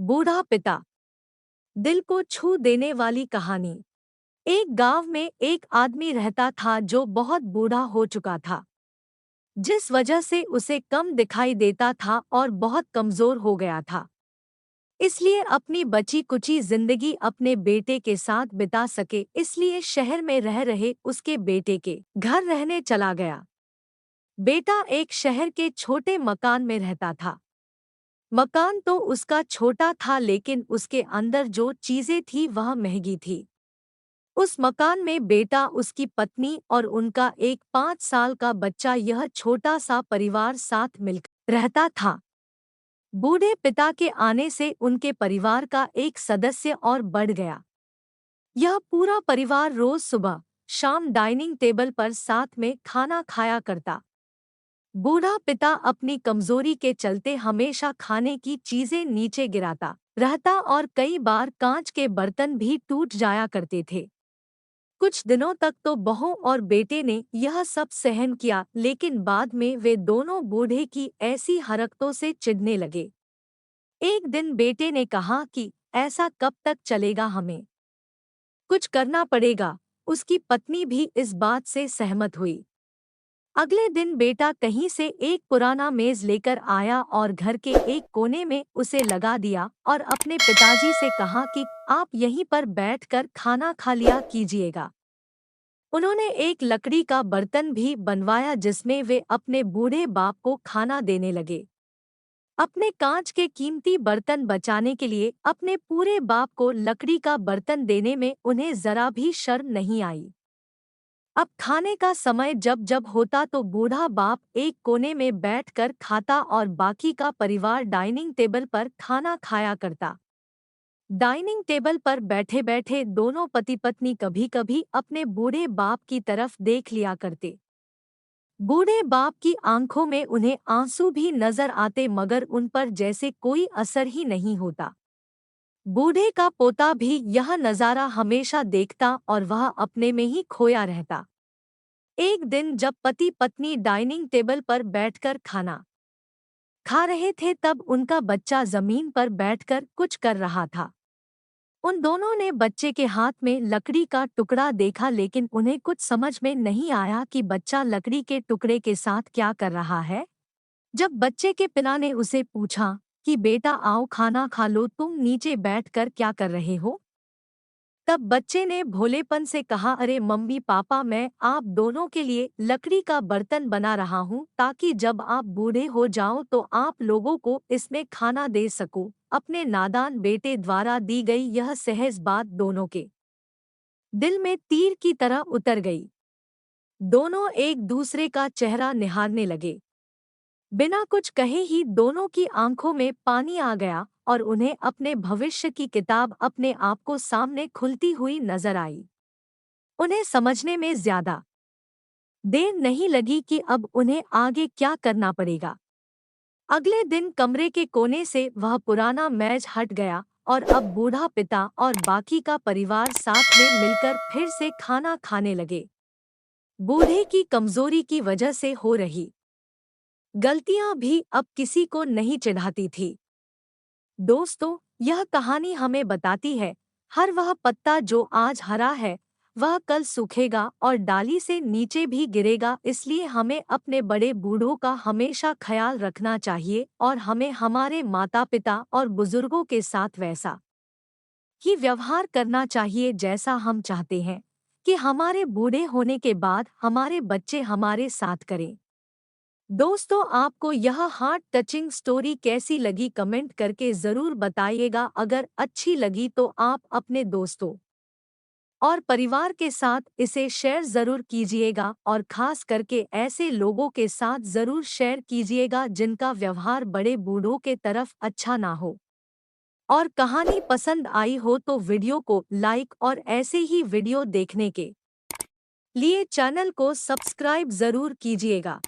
बूढ़ा पिता। दिल को छू देने वाली कहानी। एक गांव में एक आदमी रहता था जो बहुत बूढ़ा हो चुका था, जिस वजह से उसे कम दिखाई देता था और बहुत कमजोर हो गया था। इसलिए अपनी बची कुची जिंदगी अपने बेटे के साथ बिता सके, इसलिए शहर में रह रहे उसके बेटे के घर रहने चला गया। बेटा एक शहर के छोटे मकान में रहता था। मकान तो उसका छोटा था, लेकिन उसके अंदर जो चीजें थी वह महंगी थी। उस मकान में बेटा, उसकी पत्नी और उनका एक 5 साल का बच्चा, यह छोटा सा परिवार साथ मिलकर रहता था। बूढ़े पिता के आने से उनके परिवार का एक सदस्य और बढ़ गया। यह पूरा परिवार रोज सुबह शाम डाइनिंग टेबल पर साथ में खाना खाया करता। बूढ़ा पिता अपनी कमजोरी के चलते हमेशा खाने की चीजें नीचे गिराता रहता और कई बार कांच के बर्तन भी टूट जाया करते थे। कुछ दिनों तक तो बहू और बेटे ने यह सब सहन किया, लेकिन बाद में वे दोनों बूढ़े की ऐसी हरकतों से चिढ़ने लगे। एक दिन बेटे ने कहा कि ऐसा कब तक चलेगा, हमें कुछ करना पड़ेगा। उसकी पत्नी भी इस बात से सहमत हुई। अगले दिन बेटा कहीं से एक पुराना मेज लेकर आया और घर के एक कोने में उसे लगा दिया और अपने पिताजी से कहा कि आप यहीं पर बैठकर खाना खा लिया कीजिएगा। उन्होंने एक लकड़ी का बर्तन भी बनवाया जिसमें वे अपने बूढ़े बाप को खाना देने लगे। अपने कांच के कीमती बर्तन बचाने के लिए अपने पूरे बाप को लकड़ी का बर्तन देने में उन्हें जरा भी शर्म नहीं आई। अब खाने का समय जब जब होता तो बूढ़ा बाप एक कोने में बैठकर खाता और बाकी का परिवार डाइनिंग टेबल पर खाना खाया करता। डाइनिंग टेबल पर बैठे बैठे दोनों पति पत्नी कभी कभी अपने बूढ़े बाप की तरफ देख लिया करते। बूढ़े बाप की आंखों में उन्हें आंसू भी नजर आते, मगर उन पर जैसे कोई असर ही नहीं होता। बूढ़े का पोता भी यह नजारा हमेशा देखता और वह अपने में ही खोया रहता। एक दिन जब पति पत्नी डाइनिंग टेबल पर बैठकर खाना खा रहे थे, तब उनका बच्चा जमीन पर बैठकर कुछ कर रहा था। उन दोनों ने बच्चे के हाथ में लकड़ी का टुकड़ा देखा, लेकिन उन्हें कुछ समझ में नहीं आया कि बच्चा लकड़ी के टुकड़े के साथ क्या कर रहा है। जब बच्चे के पिता ने उसे पूछा कि बेटा आओ खाना खा लो, तुम नीचे बैठकर क्या कर रहे हो, तब बच्चे ने भोलेपन से कहा, अरे मम्मी पापा, मैं आप दोनों के लिए लकड़ी का बर्तन बना रहा हूँ ताकि जब आप बूढ़े हो जाओ तो आप लोगों को इसमें खाना दे सकूं। अपने नादान बेटे द्वारा दी गई यह सहज बात दोनों के दिल में तीर की तरह उतर गई। दोनों एक दूसरे का चेहरा निहारने लगे। बिना कुछ कहे ही दोनों की आंखों में पानी आ गया और उन्हें अपने भविष्य की किताब अपने आप को सामने खुलती हुई नजर आई। उन्हें समझने में ज्यादा देर नहीं लगी कि अब उन्हें आगे क्या करना पड़ेगा। अगले दिन कमरे के कोने से वह पुराना मेज हट गया और अब बूढ़ा पिता और बाकी का परिवार साथ में मिलकर फिर से खाना खाने लगे। बूढ़े की कमजोरी की वजह से हो रही गलतियां भी अब किसी को नहीं चिढ़ाती थी। दोस्तों, यह कहानी हमें बताती है, हर वह पत्ता जो आज हरा है वह कल सूखेगा और डाली से नीचे भी गिरेगा। इसलिए हमें अपने बड़े बूढ़ों का हमेशा ख्याल रखना चाहिए और हमें हमारे माता पिता और बुजुर्गों के साथ वैसा ही व्यवहार करना चाहिए जैसा हम चाहते हैं कि हमारे बूढ़े होने के बाद हमारे बच्चे हमारे साथ करें। दोस्तों, आपको यह हार्ट टचिंग स्टोरी कैसी लगी कमेंट करके ज़रूर बताइएगा। अगर अच्छी लगी तो आप अपने दोस्तों और परिवार के साथ इसे शेयर ज़रूर कीजिएगा और ख़ास करके ऐसे लोगों के साथ ज़रूर शेयर कीजिएगा जिनका व्यवहार बड़े बूढ़ों के तरफ अच्छा ना हो। और कहानी पसंद आई हो तो वीडियो को लाइक और ऐसे ही वीडियो देखने के लिए चैनल को सब्सक्राइब ज़रूर कीजिएगा।